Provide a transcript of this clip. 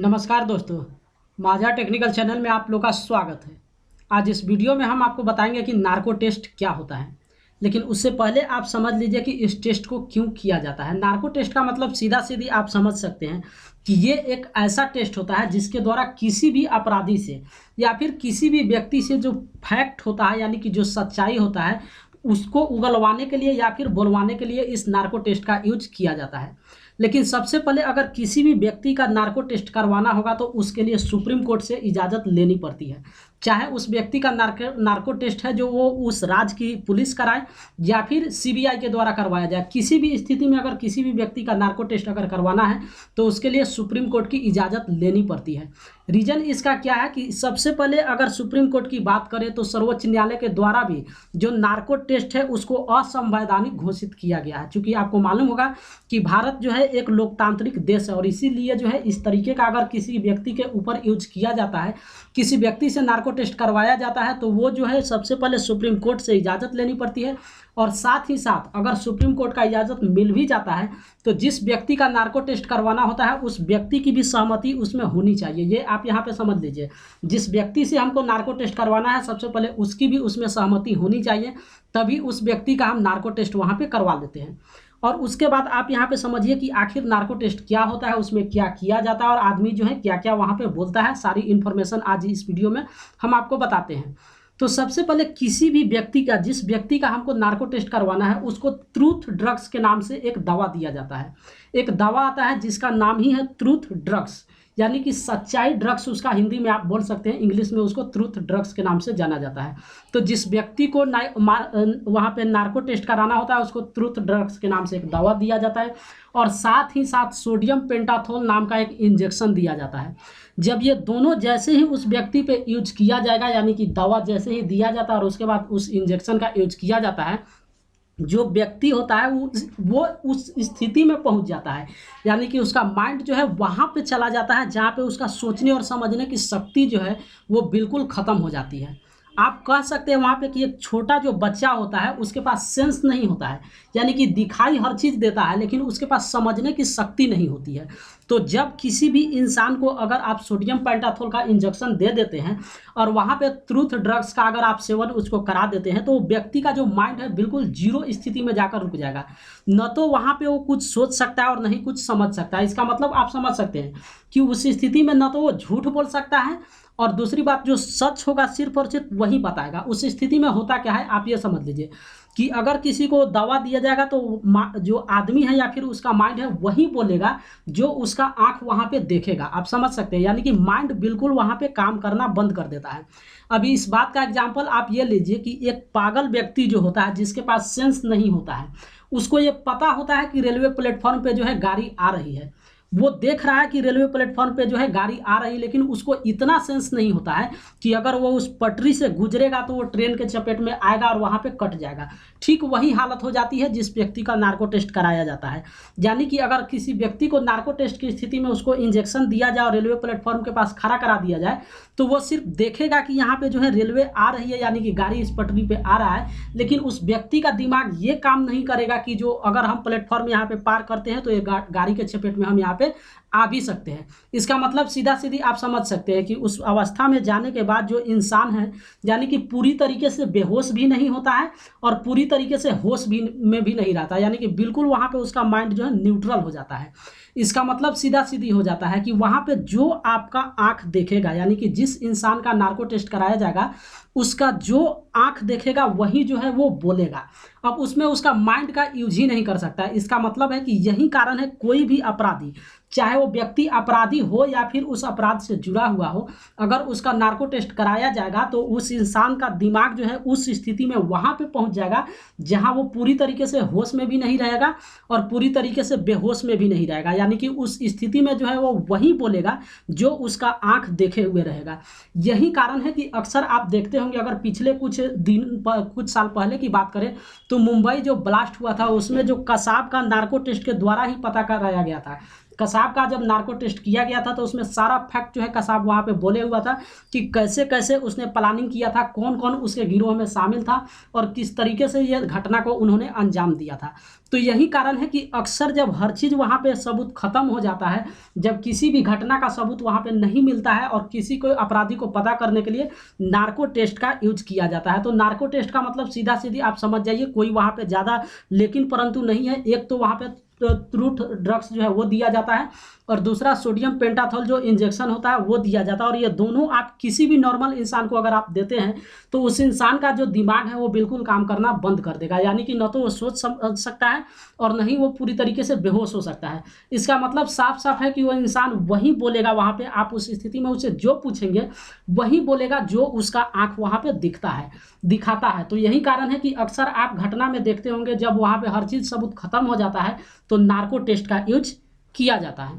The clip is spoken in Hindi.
नमस्कार दोस्तों, माझा टेक्निकल चैनल में आप लोग का स्वागत है। आज इस वीडियो में हम आपको बताएंगे कि नार्को टेस्ट क्या होता है। लेकिन उससे पहले आप समझ लीजिए कि इस टेस्ट को क्यों किया जाता है। नार्को टेस्ट का मतलब सीधा सीधी आप समझ सकते हैं कि ये एक ऐसा टेस्ट होता है जिसके द्वारा किसी भी अपराधी से या फिर किसी भी व्यक्ति से जो फैक्ट होता है, यानी कि जो सच्चाई होता है, उसको उगलवाने के लिए या फिर बुलवाने के लिए इस नार्को टेस्ट का यूज किया जाता है। लेकिन सबसे पहले अगर किसी भी व्यक्ति का नार्को टेस्ट करवाना होगा तो उसके लिए सुप्रीम कोर्ट से इजाज़त लेनी पड़ती है। चाहे उस व्यक्ति का नार्को टेस्ट है जो वो उस राज्य की पुलिस कराए या फिर सीबीआई के द्वारा करवाया जाए। किसी भी स्थिति में अगर किसी भी व्यक्ति का नार्को टेस्ट अगर करवाना है तो उसके लिए सुप्रीम कोर्ट की इजाज़त लेनी पड़ती है। रीज़न इसका क्या है कि सबसे पहले अगर सुप्रीम कोर्ट की बात करें तो सर्वोच्च न्यायालय के द्वारा भी जो नार्को टेस्ट है उसको असंवैधानिक घोषित किया गया है। क्योंकि आपको मालूम होगा कि भारत जो है एक लोकतांत्रिक देश है और इसीलिए जो है इस तरीके का अगर किसी व्यक्ति के ऊपर यूज किया जाता है, किसी व्यक्ति से नार्को टेस्ट करवाया जाता है, तो वो जो है सबसे पहले सुप्रीम कोर्ट से इजाज़त लेनी पड़ती है। और साथ ही साथ अगर सुप्रीम कोर्ट का इजाज़त मिल भी जाता है तो जिस व्यक्ति का नार्को टेस्ट करवाना होता है उस व्यक्ति की भी सहमति उसमें होनी चाहिए। ये आप यहाँ पे समझ लीजिए, जिस व्यक्ति से हमको नार्को टेस्ट करवाना है सबसे पहले उसकी भी उसमें सहमति होनी चाहिए, तभी उस व्यक्ति का हम नार्को टेस्ट वहाँ पे करवा लेते हैं। और उसके बाद आप यहाँ पे समझिए कि आखिर नार्को टेस्ट क्या होता है, उसमें क्या किया जाता है और आदमी जो है क्या क्या वहाँ पे बोलता है। सारी इन्फॉर्मेशन आज इस वीडियो में हम आपको बताते हैं। तो सबसे पहले किसी भी व्यक्ति का, जिस व्यक्ति का हमको नार्को टेस्ट करवाना है, उसको ट्रूथ ड्रग्स के नाम से एक दवा दिया जाता है। एक दवा आता है जिसका नाम ही है ट्रूथ ड्रग्स, यानी कि सच्चाई ड्रग्स उसका हिंदी में आप बोल सकते हैं, इंग्लिश में उसको ट्रूथ ड्रग्स के नाम से जाना जाता है। तो जिस व्यक्ति को वहाँ पे नार्को टेस्ट कराना होता है उसको ट्रूथ ड्रग्स के नाम से एक दवा दिया जाता है और साथ ही साथ सोडियम पेंटाथोल नाम का एक इंजेक्शन दिया जाता है। जब ये दोनों जैसे ही उस व्यक्ति पे यूज किया जाएगा, यानी कि दवा जैसे ही दिया जाता है और उसके बाद उस इंजेक्शन का यूज किया जाता है, जो व्यक्ति होता है वो उस स्थिति में पहुंच जाता है, यानी कि उसका माइंड जो है वहाँ पे चला जाता है जहाँ पे उसका सोचने और समझने की शक्ति जो है वो बिल्कुल ख़त्म हो जाती है। आप कह सकते हैं वहाँ पे कि एक छोटा जो बच्चा होता है उसके पास सेंस नहीं होता है, यानी कि दिखाई हर चीज़ देता है लेकिन उसके पास समझने की शक्ति नहीं होती है। तो जब किसी भी इंसान को अगर आप सोडियम पेंटाथोल का इंजेक्शन दे देते हैं और वहाँ पे ट्रूथ ड्रग्स का अगर आप सेवन उसको करा देते हैं तो व्यक्ति का जो माइंड है बिल्कुल जीरो स्थिति में जाकर रुक जाएगा। न तो वहाँ पे वो कुछ सोच सकता है और नहीं कुछ समझ सकता है। इसका मतलब आप समझ सकते हैं कि उस स्थिति में न तो वो झूठ बोल सकता है और दूसरी बात जो सच होगा सिर्फ और सिर्फ वही बताएगा। उस स्थिति में होता क्या है आप ये समझ लीजिए कि अगर किसी को दवा दिया जाएगा तो जो आदमी है या फिर उसका माइंड है वही बोलेगा जो उसका आंख वहाँ पे देखेगा। आप समझ सकते हैं, यानी कि माइंड बिल्कुल वहाँ पे काम करना बंद कर देता है। अभी इस बात का एग्जाम्पल आप ये लीजिए कि एक पागल व्यक्ति जो होता है जिसके पास सेंस नहीं होता है, उसको ये पता होता है कि रेलवे प्लेटफॉर्म पे जो है गाड़ी आ रही है, वो देख रहा है कि रेलवे प्लेटफॉर्म पे जो है गाड़ी आ रही, लेकिन उसको इतना सेंस नहीं होता है कि अगर वो उस पटरी से गुजरेगा तो वो ट्रेन के चपेट में आएगा और वहाँ पे कट जाएगा। ठीक वही हालत हो जाती है जिस व्यक्ति का नार्को टेस्ट कराया जाता है। यानी कि अगर किसी व्यक्ति को नार्को टेस्ट की स्थिति में उसको इंजेक्शन दिया जाए और रेलवे प्लेटफॉर्म के पास खड़ा करा दिया जाए तो वो सिर्फ देखेगा कि यहाँ पे जो है रेलवे आ रही है, यानी कि गाड़ी इस पटरी पे आ रहा है, लेकिन उस व्यक्ति का दिमाग ये काम नहीं करेगा कि जो अगर हम प्लेटफॉर्म यहाँ पे पार करते हैं तो ये गाड़ी के चपेट में हम यहाँ पे आ भी सकते हैं। इसका मतलब सीधा सीधी आप समझ सकते हैं कि उस अवस्था में जाने के बाद जो इंसान है यानी कि पूरी तरीके से बेहोश भी नहीं होता है और पूरी तरीके से होश भी में भी नहीं रहता, यानी कि बिल्कुल वहाँ पे उसका माइंड जो है न्यूट्रल हो जाता है। इसका मतलब सीधा सीधी हो जाता है कि वहाँ पे जो आपका आंख देखेगा, यानी कि जिस इंसान का नार्को टेस्ट कराया जाएगा उसका जो आंख देखेगा वही जो है वो बोलेगा। अब उसमें उसका माइंड का यूज ही नहीं कर सकता है। इसका मतलब है कि यही कारण है कोई भी अपराधी, चाहे वो व्यक्ति अपराधी हो या फिर उस अपराध से जुड़ा हुआ हो, अगर उसका नार्को टेस्ट कराया जाएगा तो उस इंसान का दिमाग जो है उस स्थिति में वहाँ पे पहुँच जाएगा जहाँ वो पूरी तरीके से होश में भी नहीं रहेगा और पूरी तरीके से बेहोश में भी नहीं रहेगा, यानी कि उस स्थिति में जो है वो वही बोलेगा जो उसका आंख देखे हुए रहेगा। यही कारण है कि अक्सर आप देखते होंगे, अगर पिछले कुछ साल पहले की बात करें तो मुंबई जो ब्लास्ट हुआ था उसमें जो कसाब का नार्को टेस्ट के द्वारा ही पता कराया गया था। कसाब का जब नार्को टेस्ट किया गया था तो उसमें सारा फैक्ट जो है कसाब वहाँ पे बोले हुआ था कि कैसे कैसे उसने प्लानिंग किया था, कौन कौन उसके गिरोह में शामिल था और किस तरीके से ये घटना को उन्होंने अंजाम दिया था। तो यही कारण है कि अक्सर जब हर चीज़ वहाँ पे सबूत खत्म हो जाता है, जब किसी भी घटना का सबूत वहाँ पे नहीं मिलता है और किसी को अपराधी को पता करने के लिए नार्को टेस्ट का यूज किया जाता है। तो नार्को टेस्ट का मतलब सीधा सीधी आप समझ जाइए, कोई वहाँ पे ज़्यादा लेकिन परंतु नहीं है। एक तो वहाँ पे ट्रूथ ड्रग्स जो है वो दिया जाता है और दूसरा सोडियम पेंटाथॉल जो इंजेक्शन होता है वो दिया जाता है। और ये दोनों आप किसी भी नॉर्मल इंसान को अगर आप देते हैं तो उस इंसान का जो दिमाग है वो बिल्कुल काम करना बंद कर देगा, यानी कि न तो वो सोच समझ सकता है और न ही वो पूरी तरीके से बेहोश हो सकता है। इसका मतलब साफ साफ है कि वो इंसान वही बोलेगा वहाँ पे, आप उस स्थिति में उसे जो पूछेंगे वही बोलेगा जो उसका आंख वहाँ पे दिखाता है। तो यही कारण है कि अक्सर आप घटना में देखते होंगे जब वहाँ पे हर चीज़ सबूत खत्म हो जाता है तो नार्को टेस्ट का यूज किया जाता है।